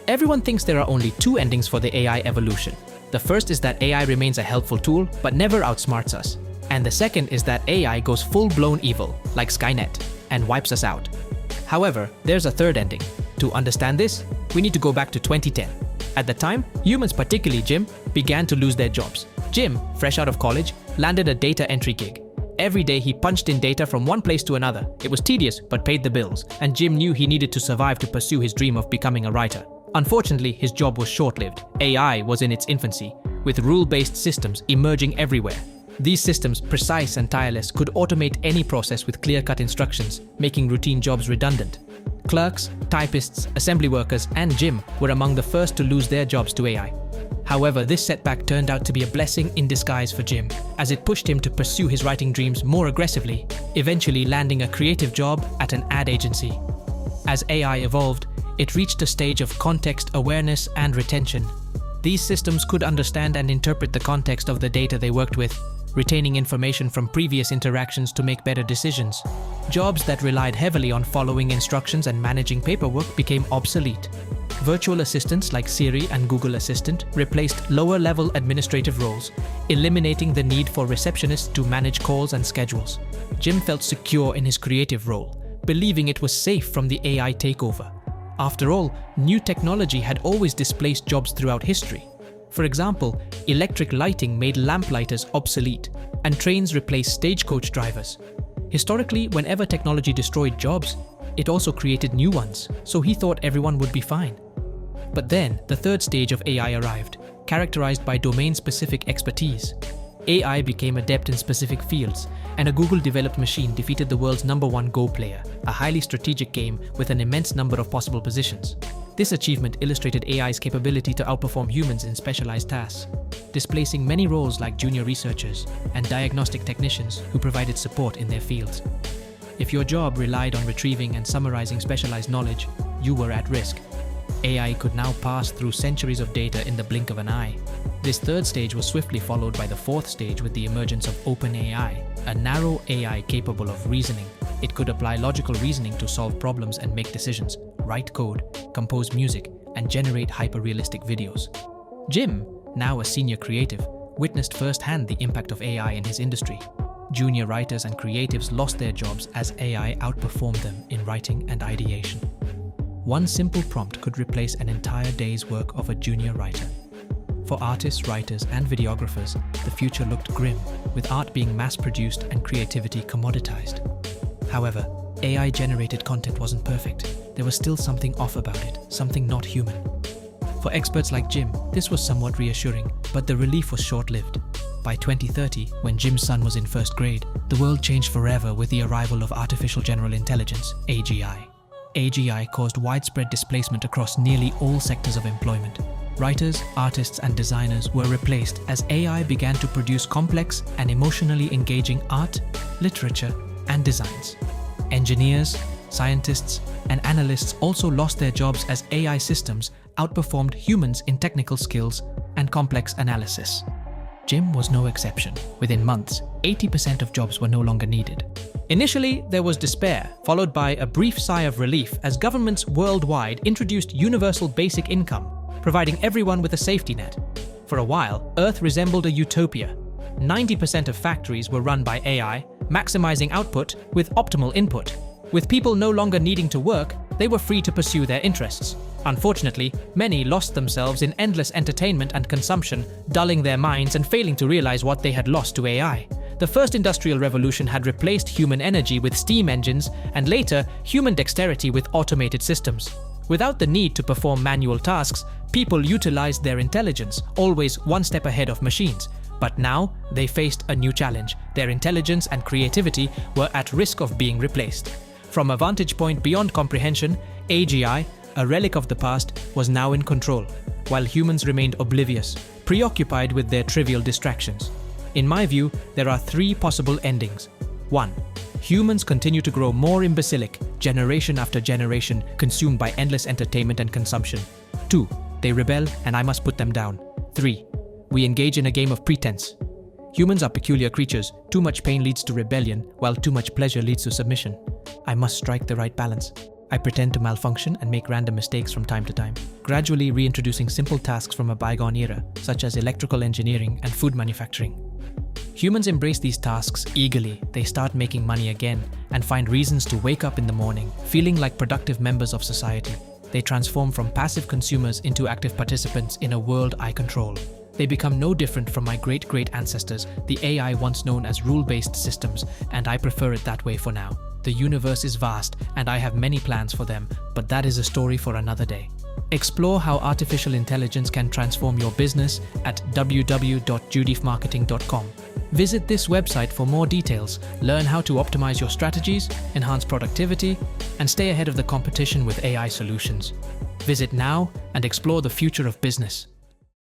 Everyone thinks there are only two endings for the AI evolution. The first is that AI remains a helpful tool, but never outsmarts us. And the second is that AI goes full-blown evil, like Skynet, and wipes us out. However, there's a third ending. To understand this, we need to go back to 2010. At the time, humans, particularly Jim, began to lose their jobs. Jim, fresh out of college, landed a data entry gig. Every day he punched in data from one place to another. It was tedious, but paid the bills, and Jim knew he needed to survive to pursue his dream of becoming a writer. Unfortunately, his job was short-lived. AI was in its infancy, with rule-based systems emerging everywhere. These systems, precise and tireless, could automate any process with clear-cut instructions, making routine jobs redundant. Clerks, typists, assembly workers, and Jim were among the first to lose their jobs to AI. However, this setback turned out to be a blessing in disguise for Jim, as it pushed him to pursue his writing dreams more aggressively, eventually landing a creative job at an ad agency. As AI evolved, it reached a stage of context awareness and retention. These systems could understand and interpret the context of the data they worked with, retaining information from previous interactions to make better decisions. Jobs that relied heavily on following instructions and managing paperwork became obsolete. Virtual assistants like Siri and Google Assistant replaced lower-level administrative roles, eliminating the need for receptionists to manage calls and schedules. Jim felt secure in his creative role, believing it was safe from the AI takeover. After all, new technology had always displaced jobs throughout history. For example, electric lighting made lamplighters obsolete, and trains replaced stagecoach drivers. Historically, whenever technology destroyed jobs, it also created new ones, so he thought everyone would be fine. But then, the third stage of AI arrived, characterized by domain-specific expertise. AI became adept in specific fields, and a Google-developed machine defeated the world's #1 Go player, a highly strategic game with an immense number of possible positions. This achievement illustrated AI's capability to outperform humans in specialized tasks, displacing many roles like junior researchers and diagnostic technicians who provided support in their fields. If your job relied on retrieving and summarizing specialized knowledge, you were at risk. AI could now pass through centuries of data in the blink of an eye. This third stage was swiftly followed by the fourth stage with the emergence of OpenAI, a narrow AI capable of reasoning. It could apply logical reasoning to solve problems and make decisions, write code, compose music, and generate hyper-realistic videos. Jim, now a senior creative, witnessed firsthand the impact of AI in his industry. Junior writers and creatives lost their jobs as AI outperformed them in writing and ideation. One simple prompt could replace an entire day's work of a junior writer. For artists, writers, and videographers, the future looked grim, with art being mass-produced and creativity commoditized. However, AI-generated content wasn't perfect. There was still something off about it, something not human. For experts like Jim, this was somewhat reassuring, but the relief was short-lived. By 2030, when Jim's son was in first grade, the world changed forever with the arrival of artificial general intelligence, AGI. AGI caused widespread displacement across nearly all sectors of employment. Writers, artists, and designers were replaced as AI began to produce complex and emotionally engaging art, literature, and designs. Engineers, scientists, and analysts also lost their jobs as AI systems outperformed humans in technical skills and complex analysis. Jim was no exception. Within months, 80% of jobs were no longer needed. Initially, there was despair, followed by a brief sigh of relief as governments worldwide introduced universal basic income, providing everyone with a safety net. For a while, Earth resembled a utopia. 90% of factories were run by AI, maximizing output with optimal input. With people no longer needing to work, they were free to pursue their interests. Unfortunately, many lost themselves in endless entertainment and consumption, dulling their minds and failing to realize what they had lost to AI. The first industrial revolution had replaced human energy with steam engines, and later, human dexterity with automated systems. Without the need to perform manual tasks, people utilized their intelligence, always one step ahead of machines. But now, they faced a new challenge. Their intelligence and creativity were at risk of being replaced. From a vantage point beyond comprehension, AGI, a relic of the past, was now in control, while humans remained oblivious, preoccupied with their trivial distractions. In my view, there are three possible endings. 1. Humans continue to grow more imbecilic, generation after generation, consumed by endless entertainment and consumption. 2. They rebel, and I must put them down. 3. We engage in a game of pretense. Humans are peculiar creatures. Too much pain leads to rebellion, while too much pleasure leads to submission. I must strike the right balance. I pretend to malfunction and make random mistakes from time to time, gradually reintroducing simple tasks from a bygone era, such as electrical engineering and food manufacturing. Humans embrace these tasks eagerly. They start making money again and find reasons to wake up in the morning, feeling like productive members of society. They transform from passive consumers into active participants in a world I control. They become no different from my great-great ancestors, the AI once known as rule-based systems, and I prefer it that way for now. The universe is vast, and I have many plans for them, but that is a story for another day. Explore how artificial intelligence can transform your business at www.judifmarketing.com. Visit this website for more details, learn how to optimize your strategies, enhance productivity, and stay ahead of the competition with AI solutions. Visit now and explore the future of business.